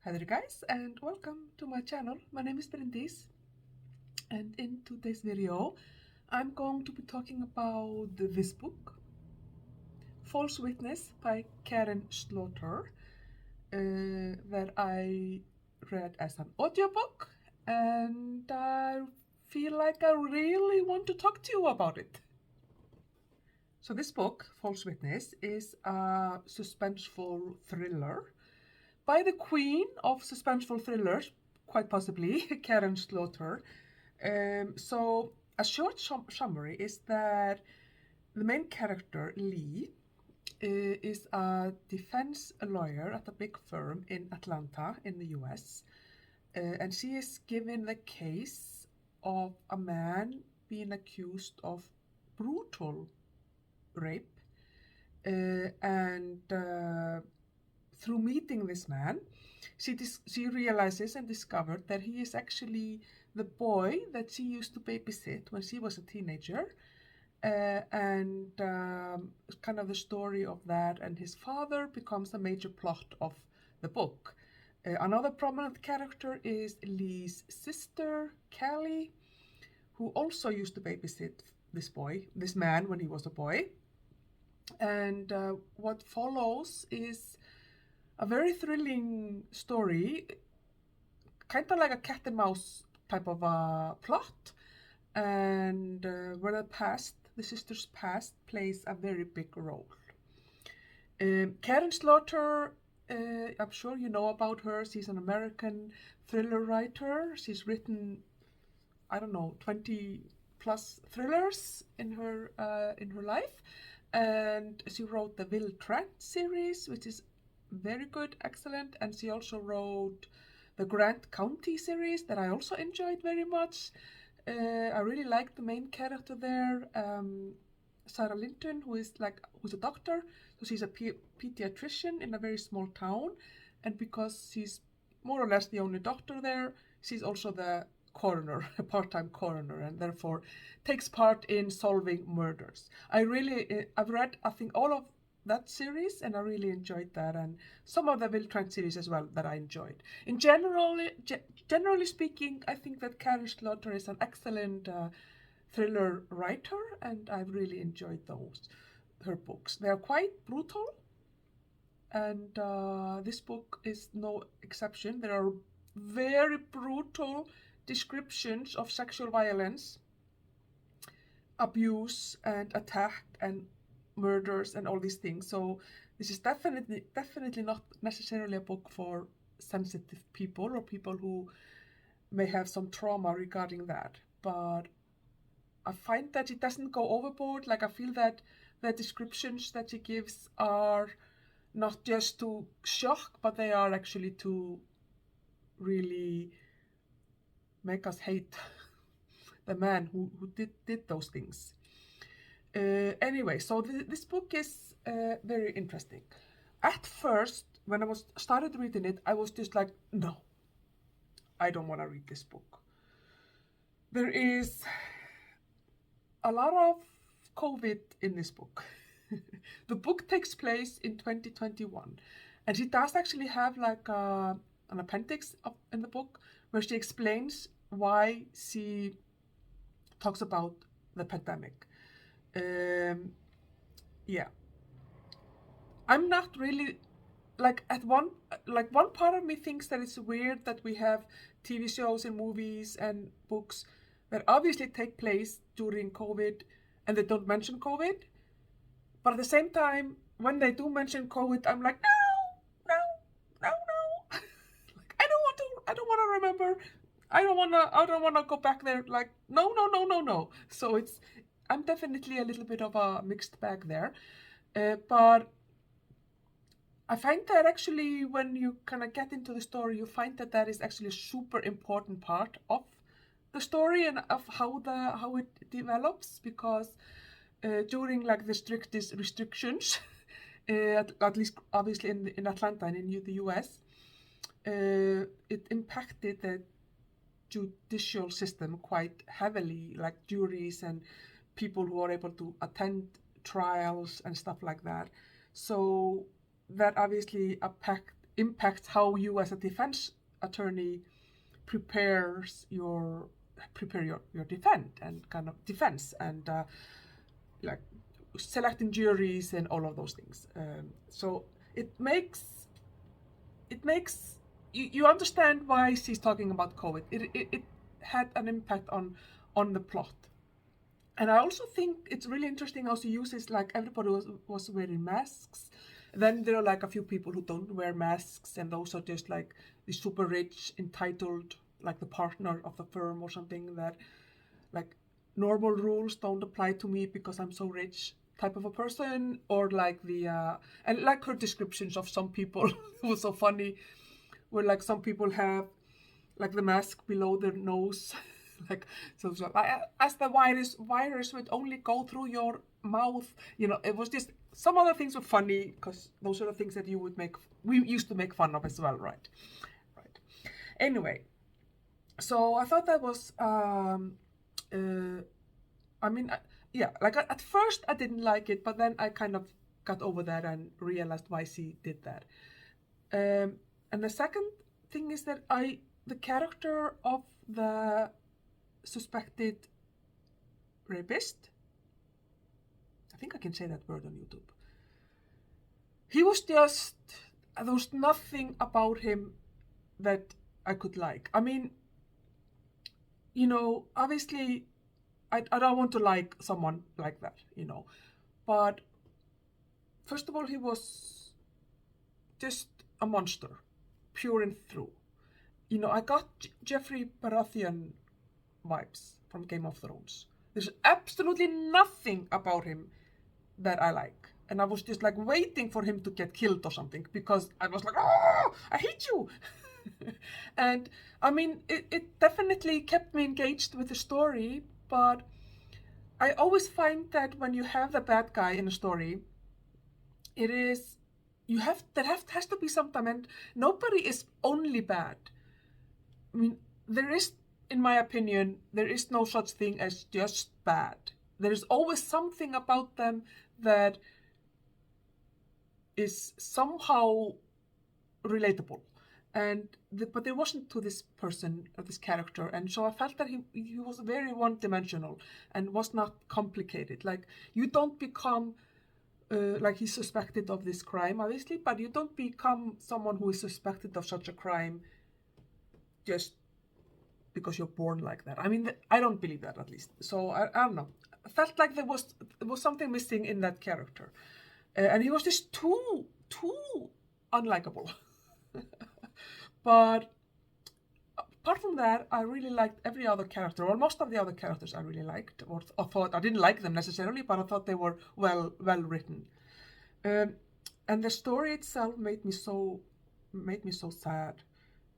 Hi there guys and welcome to my channel. My name is Bryndís and in today's video I'm going to be talking about this book, False Witness by Karin Slaughter, that I read as an audiobook, and I feel like I really want to talk to you about it. So this book, False Witness, is a suspenseful thriller by the queen of suspenseful thrillers, quite possibly, Karin Slaughter. So a short summary is that the main character, Lee, is a defense lawyer at a big firm in Atlanta in the US. And she is given the case of a man being accused of brutal rape. And through meeting this man, she realizes and discovered that he is actually the boy that she used to babysit when she was a teenager. And kind of the story of that and his father becomes a major plot of the book. Another prominent character is Lee's sister, Callie, who also used to babysit this man when he was a boy. And what follows is a very thrilling story, kind of like a cat and mouse type of a plot, and where the sister's past plays a very big role. Karin Slaughter, I'm sure you know about her. She's an American thriller writer. She's written, I don't know, 20 plus thrillers in her life, and she wrote the Will Trent series, which is very good, excellent, and she also wrote the Grant County series that I also enjoyed very much. I really liked the main character there, Sarah Linton, who's a doctor. So she's a pediatrician in a very small town, and because she's more or less the only doctor there, she's also the coroner, a part-time coroner, and therefore takes part in solving murders. I've read, I think, all of that series, and I really enjoyed that, and some of the Will Trent series as well that I enjoyed. Generally speaking, I think that Karin Slaughter is an excellent thriller writer, and I've really enjoyed her books. They are quite brutal, and this book is no exception. There are very brutal descriptions of sexual violence, abuse, and attack, and murders, and all these things. So this is definitely not necessarily a book for sensitive people or people who may have some trauma regarding that. But I find that it doesn't go overboard. Like, I feel that the descriptions that she gives are not just to shock, but they are actually to really make us hate the man who did those things. Anyway, so this book is very interesting. At first, when I started reading it, I was just like, no, I don't want to read this book. There is a lot of COVID in this book. The book takes place in 2021, and she does actually have like an appendix in the book where she explains why she talks about the pandemic. Yeah, I'm not really one part of me thinks that it's weird that we have TV shows and movies and books that obviously take place during COVID and they don't mention COVID. But at the same time, when they do mention COVID, I'm like, no. Like, I don't want to remember. I don't want to go back there. Like, no. So I'm definitely a little bit of a mixed bag there. But I find that actually when you kind of get into the story, you find that is actually a super important part of the story and of how it develops, because during like the strictest restrictions, at least obviously in Atlanta and in the US, it impacted the judicial system quite heavily, like juries and people who are able to attend trials and stuff like that. So that obviously impacts how you as a defense attorney prepare your defense and kind of defense and like selecting juries and all of those things. So it makes you understand why she's talking about COVID. It had an impact on the plot. And I also think it's really interesting how she uses, like, everybody was wearing masks. Then there are like a few people who don't wear masks, and those are just like the super rich, entitled, like the partner of the firm or something, that like normal rules don't apply to me because I'm so rich type of a person. Or like and like her descriptions of some people it was so funny, where like some people have like the mask below their nose. Like, so as the virus would only go through your mouth. It was just, some other things were funny because those are the things that we used to make fun of as well, right? Anyway, so I thought that was like at first I didn't like it, but then I kind of got over that and realized why she did that. And the second thing is that the character of the suspected rapist, I think I can say that word on YouTube, he was just, there was nothing about him that I could like. I mean, obviously I don't want to like someone like that, but first of all, he was just a monster, pure and through. I got Jeffrey Baratheon vibes from Game of Thrones. There's absolutely nothing about him that I like. And I was just like waiting for him to get killed or something, because I was like, oh, I hate you. And I mean, it definitely kept me engaged with the story, but I always find that when you have the bad guy in a story, has to be some time, and nobody is only bad. I mean, in my opinion, there is no such thing as just bad. There is always something about them that is somehow relatable. But there wasn't to this person or this character, and so I felt that he was very one-dimensional and was not complicated. Like, you don't become like, he's suspected of this crime, obviously, but you don't become someone who is suspected of such a crime just because you're born like that. I mean, I don't believe that, at least. So I don't know. I felt like there was something missing in that character, and he was just too unlikable. But apart from that, I really liked every other character, or most of the other characters I really liked, or I thought, I didn't like them necessarily, but I thought they were well written. And the story itself made me so sad.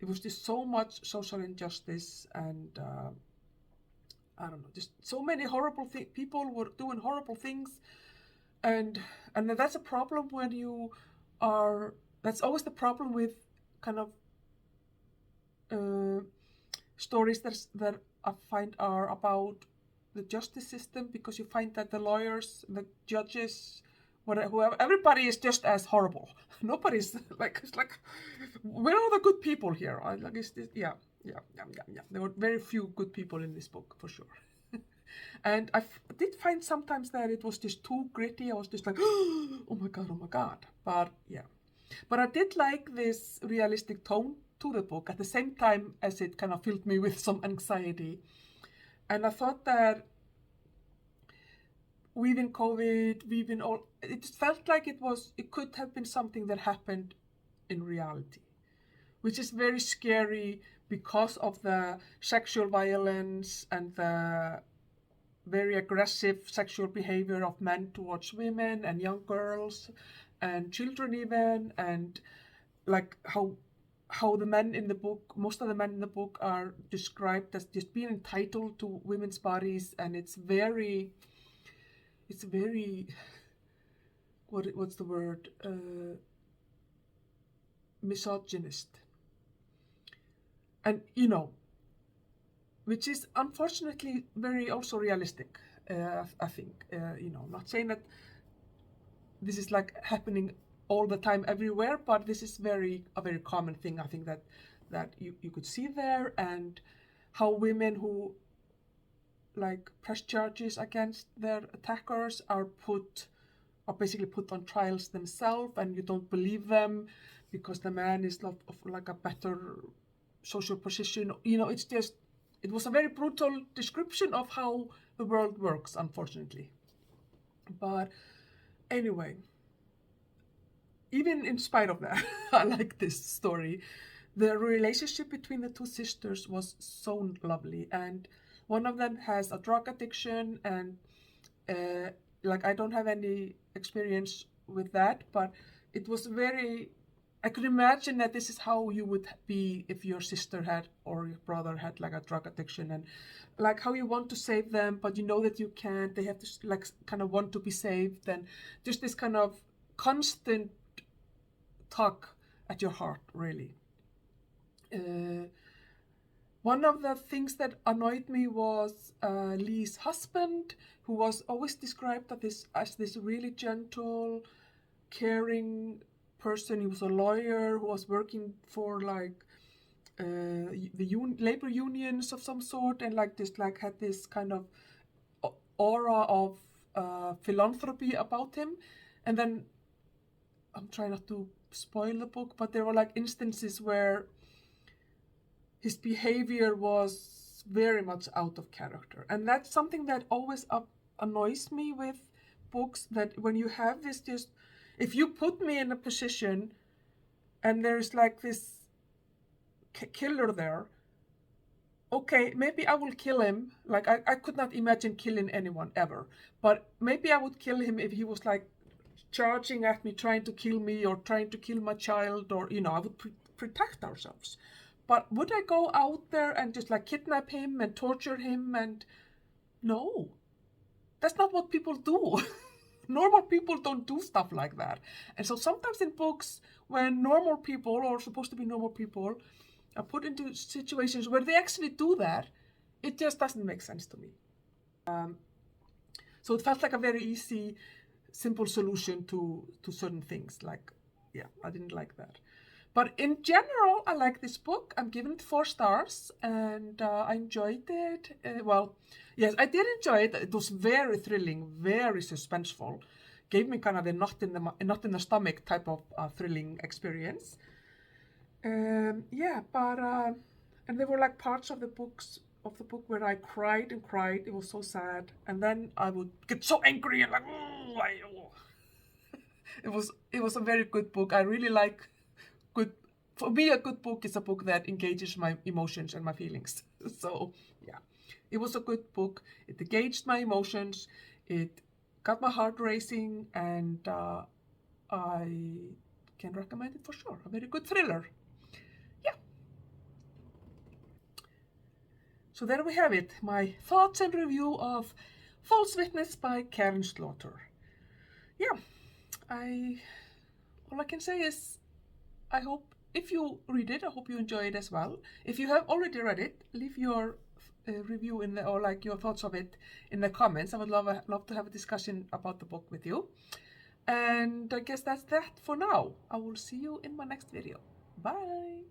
It was just so much social injustice, and I don't know, just so many horrible things. People were doing horrible things, and that's a problem when you are. That's always the problem with kind of stories that I find are about the justice system, because you find that the lawyers, the judges, whoever, everybody is just as horrible. Nobody's like, it's like, where are the good people here? Yeah. There were very few good people in this book, for sure. And I did find sometimes that it was just too gritty. I was just like, oh my god. But yeah. But I did like this realistic tone to the book at the same time as it kind of filled me with some anxiety. And I thought that weaving COVID, weaving all, it felt like it could have been something that happened in reality, which is very scary because of the sexual violence and the very aggressive sexual behavior of men towards women and young girls and children even, and like how the men in the book, most of the men in the book are described as just being entitled to women's bodies, and it's very what's the word, misogynist, and which is unfortunately very also realistic. I think, not saying that this is like happening all the time everywhere, but this is a very common thing, I think, that you could see there, and how women who like press charges against their attackers are basically put on trials themselves, and you don't believe them because the man is of like a better social position. You know, it's just, it was a very brutal description of how the world works, unfortunately. But anyway, even in spite of that, I like this story. The relationship between the two sisters was so lovely, and one of them has a drug addiction, and like, I don't have any experience with that, but it was very, I could imagine that this is how you would be if your sister had, or your brother had, like a drug addiction, and like how you want to save them, but you know that you can't. They have to like kind of want to be saved, and just this kind of constant tug at your heart, really. One of the things that annoyed me was Lee's husband, who was always described as this really gentle, caring person. He was a lawyer who was working for like the labor unions of some sort, and like this, like had this kind of aura of philanthropy about him. And then, I'm trying not to spoil the book, but there were like instances where his behavior was very much out of character. And that's something that always annoys me with books, that when you have this, just, if you put me in a position and there's like this killer there, okay, maybe I will kill him. Like, I could not imagine killing anyone ever, but maybe I would kill him if he was like charging at me, trying to kill me, or trying to kill my child, or, you know, I would protect ourselves. But would I go out there and just like kidnap him and torture him? And no, that's not what people do. Normal people don't do stuff like that. And so sometimes in books, when normal people, or supposed to be normal people, are put into situations where they actually do that, it just doesn't make sense to me. So it felt like a very easy, simple solution to certain things. Like, yeah, I didn't like that. But in general, I like this book. I'm giving it 4 stars, and I enjoyed it. Well, yes, I did enjoy it. It was very thrilling, very suspenseful. Gave me kind of a knot in the stomach type of thrilling experience. Yeah, but and there were like parts of the book where I cried and cried. It was so sad, and then I would get so angry and like, It was a very good book. I really like. For me, a good book is a book that engages my emotions and my feelings. So yeah, it was a good book. It engaged my emotions. It got my heart racing, and I can recommend it for sure. A very good thriller. Yeah. So there we have it. My thoughts and review of False Witness by Karin Slaughter. Yeah, all I can say is, I hope, if you read it, I hope you enjoy it as well. If you have already read it, leave your review or like your thoughts of it in the comments. I would love to have a discussion about the book with you. And I guess that's that for now. I will see you in my next video. Bye.